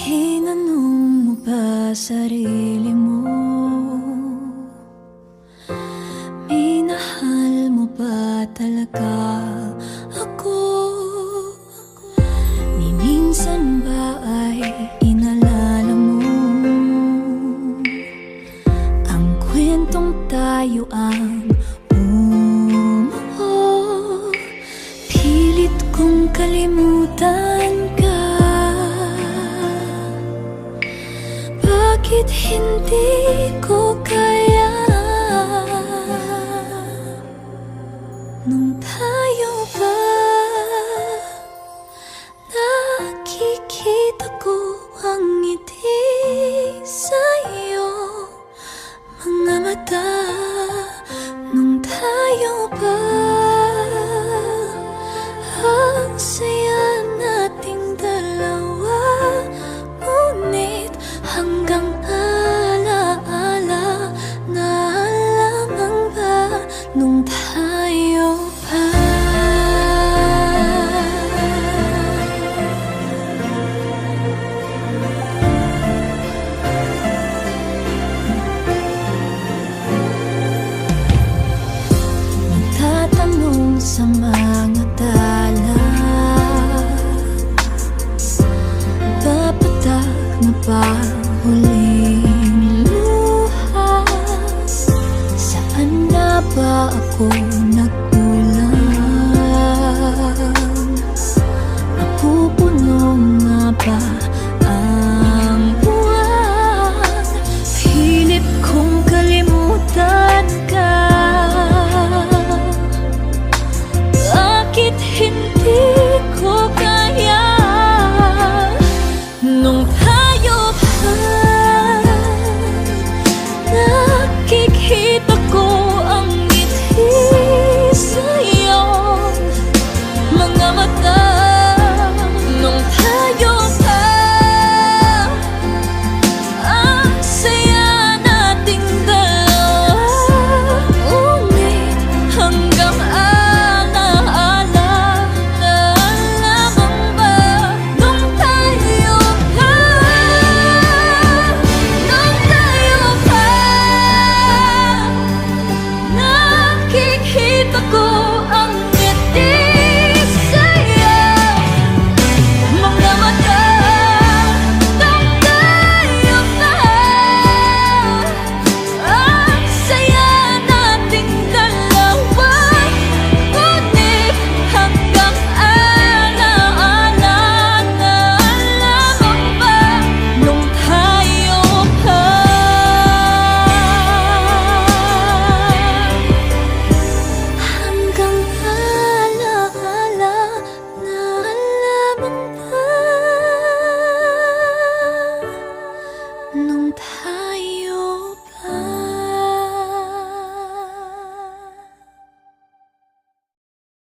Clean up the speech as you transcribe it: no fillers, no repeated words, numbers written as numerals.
Tinanong mo ba sarili mo? Minahal mo ba talaga ako? Ni minsan ba ay inalala mo ang kwentong tayo ang bumuo? Pilit kong kalimutan ka. Bakit hindi ko kaya? Nung tayo pa, nakikita ko ang ngiti sa'yo, mga mata. Nung tayo pa, ang saya nating dalawa. Ngunit hanggang alaala na lamang ba nung tayo pa? Nagtatanong sa mga tala, dapat na ba huling luha? Saan na ba ako nagkulang? Napupuno nga ba